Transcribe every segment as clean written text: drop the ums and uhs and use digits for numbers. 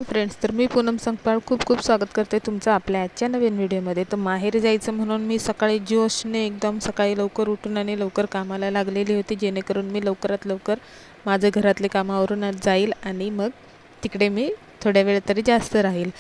Friends, तर मी पूनम संकपाळ खूप खूप स्वागत करते तुमचं आपल्या आजच्या नवीन व्हिडिओमध्ये. तर माहेरी जायचं म्हणून मी सकाळी जोशने एकदम सकाळी लवकर उठून आणि लवकर कामाला लागलेली होती, जेणेकरून मी लवकरात लवकर माझं घरातले कामावरून जाईल आणि मग तिकडे मी थोड्या वेळ तरी जास्त राहील.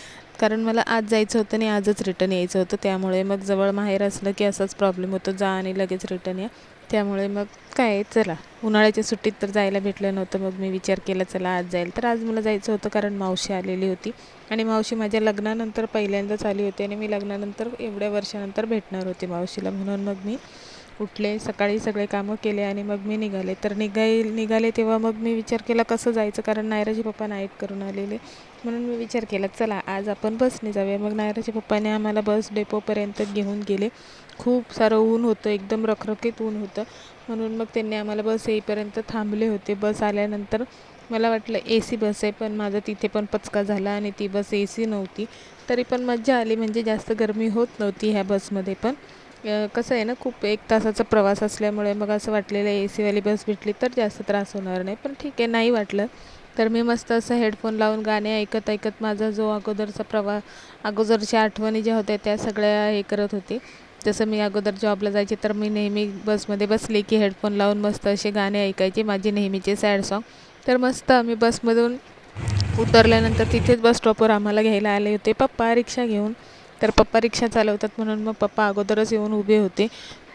कारण मला आज जायचं होतं आणि आजच रिटर्न यायचं होतं. त्यामुळे मग जवळ माहेर असलं की असाच प्रॉब्लेम होतो, जा आणि लगेच रिटर्न या. त्यामुळे मग काय चला, उन्हाळ्याच्या सुट्टीत तर जायला भेटलं नव्हतं. मग मी विचार केला चला आज जाईल. तर आज मला जायचं होतं कारण मावशी आलेली होती आणि मावशी माझ्या लग्नानंतर पहिल्यांदाच आली होती आणि मी लग्नानंतर एवढ्या वर्षानंतर भेटणार होते मावशीला. म्हणून मग मी उठले, सकाळी सगळे कामं केले आणि मग मी निघाले. तर निघाले तेव्हा मग मी विचार केला कसं जायचं, कारण नायराचे पप्पा नाईट करून आलेले. म्हणून मी विचार केला चला आज आपण बसने जाऊया. मग नायराच्या पप्पाने आम्हाला बस डेपोपर्यंत घेऊन गेले. खूप सारं ऊन होतं, एकदम रखरखीत ऊन होतं. म्हणून मग त्यांनी आम्हाला बस येईपर्यंत थांबले होते. बस आल्यानंतर मला वाटलं AC बस आहे, पण माझा तिथे पण पचका झाला आणि ती बस AC नव्हती. तरी पण मज्जा आली, म्हणजे जास्त गरमी होत नव्हती ह्या बसमध्ये. पण कसं आहे ना, खूप 1 तासाचा प्रवास असल्यामुळे मग असं वाटलेलं AC वाली बस भेटली तर जास्त त्रास होणार नाही. पण ठीक आहे, नाही वाटलं. तर मी मस्त असं हेडफोन लावून गाणे ऐकत ऐकत माझा जो अगोदरचा अगोदरच्या आठवणी ज्या होत्या त्या सगळ्या हे करत होते. जसं मी अगोदर जॉबला जायचे तर मी नेहमी बसमध्ये बसले की हेडफोन लावून मस्त असे गाणे ऐकायचे, माझे नेहमीचे सॅड सॉन्ग. तर मस्त आम्ही बसमधून उतरल्यानंतर तिथेच बस स्टॉपवर आम्हाला घ्यायला आले होते पप्पा रिक्षा घेऊन. तर पप्पा रिक्षा चालवतात म्हणून मग पप्पा अगोदरच येऊन उभे होते.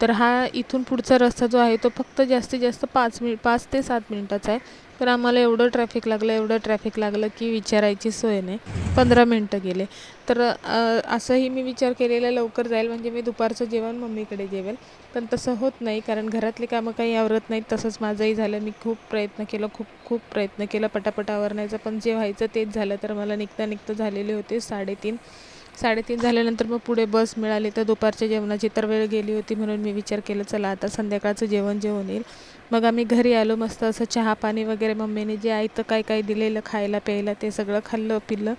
तर हा इथून पुढचा रस्ता जो आहे तो फक्त जास्तीत जास्त 5 ते 7 मिनिटाचा आहे. तर आम्हाला एवढं ट्रॅफिक लागलं की विचारायची सोय नाही. 15 मिनटं गेले. तर असंही मी विचार केलेला लवकर जाईल, म्हणजे मी दुपारचं जेवण मम्मीकडे जेवेल. पण तसं होत नाही, कारण घरातली कामं काही आवरत नाहीत. तसंच माझंही झालं. मी खूप प्रयत्न केला पटापट आवरण्याचा, पण जे व्हायचं तेच झालं. तर मला निघता झालेले होते 3:30 झाल्यानंतर मग पुढे बस मिळाली. तर दुपारच्या जेवणाची तर वेळ गेली होती. म्हणून मी विचार केला चला आता संध्याकाळचं जेवण जेवून येईल. मग आम्ही घरी आलो. मस्त असं चहा पाणी वगैरे मम्मीने जे आयतं काय काय दिलेलं खायला प्यायला ते सगळं खाल्लं पिल्लं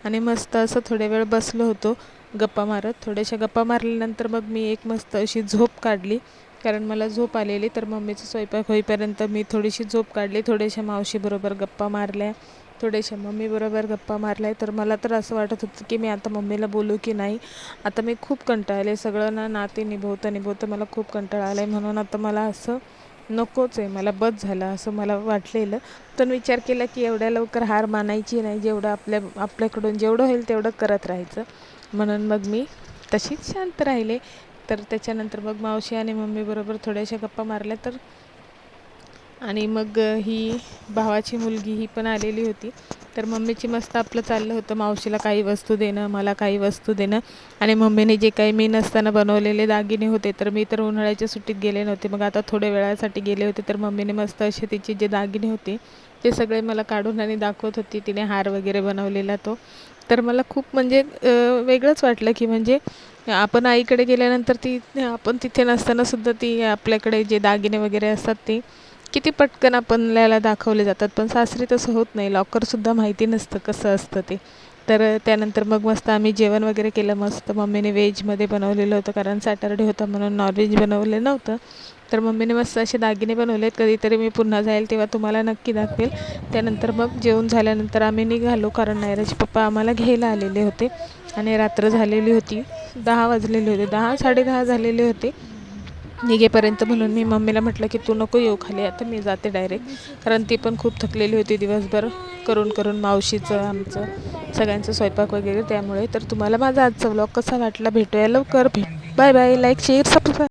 आणि मस्त असं थोड्या वेळ बसलो होतो गप्पा मारत. थोड्याशा गप्पा मारल्यानंतर मग मी एक मस्त अशी झोप काढली, कारण मला झोप आलेली. तर मम्मीचं स्वयंपाक होईपर्यंत मी थोडीशी झोप काढली. थोड्याशा मावशीबरोबर गप्पा मारल्या, थोड्याशा मम्मीबरोबर गप्पा मारल्या. तर मला तर असं वाटत होतं की मी आता मम्मीला बोलू की नाही. आता मी खूप कंटाळले, सगळं नाते निभवता मला खूप कंटाळा आला आहे. म्हणून आता मला असं नकोच आहे, मला बस झालं असं मला वाटलेलं. पण विचार केला की एवढ्या लवकर हार मानायची नाही, जेवढं आपल्याकडून जेवढं होईल तेवढं करत राहायचं. म्हणून मग मी तशीच शांत राहिले. तर त्याच्यानंतर मग मावशी आणि मम्मीबरोबर थोड्याशा गप्पा मारल्या. तर आणि मग ही भावाची मुलगी ही पण आलेली होती. तर मम्मीची मस्त आपलं चाललं होतं, मावशीला काही वस्तू देणं, मला काही वस्तू देणं. आणि मम्मीने जे काही मी नसताना बनवलेले दागिने होते, तर मी तर उन्हाळ्याच्या सुट्टीत गेले नव्हते, मग आता थोड्या वेळासाठी गेले होते. तर मम्मीने मस्त असे तिचे जे दागिने होते ते सगळे मला काढून आणि दाखवत होती. तिने हार वगैरे बनवलेला तो. तर मला खूप म्हणजे वेगळंच वाटलं की म्हणजे आपण आईकडे गेल्यानंतर आपण तिथे नसतानासुद्धा ती आपल्याकडे जे दागिने वगैरे असतात ते किती पटकन आपल्याला दाखवले जातात. पण सासरी तसं होत नाही, लॉकरसुद्धा माहिती नसतं कसं असतं ते. तर त्यानंतर मग मस्त आम्ही जेवण वगैरे केलं. मस्त मम्मीने व्हेजमध्ये बनवलेलं होतं, कारण सॅटरडे होता म्हणून नॉनव्हेज बनवलं नव्हतं. तर मम्मीने मस्त असे दागिने बनवलेत. कधीतरी मी पुन्हा जाईल तेव्हा तुम्हाला नक्की दाखवेल. त्यानंतर मग जेवण झाल्यानंतर आम्ही निघालो, कारण नायराचे पप्पा आम्हाला घ्यायला आलेले होते आणि रात्र झालेली होती. 10 वाजलेले होते, 10 10:30 झालेले होते निघेपर्यंत. म्हणून मी मम्मीला म्हटलं की तू नको येऊ खाली, आता मी जाते डायरेक्ट, कारण ती पण खूप थकलेली होती दिवसभर करून मावशीचं आमचं सगळ्यांचं स्वयंपाक वगैरे. त्यामुळे तर तुम्हाला माझा आजचा व्लॉग कसा वाटला, भेटूया लवकर. Bye bye. Like share subscribe.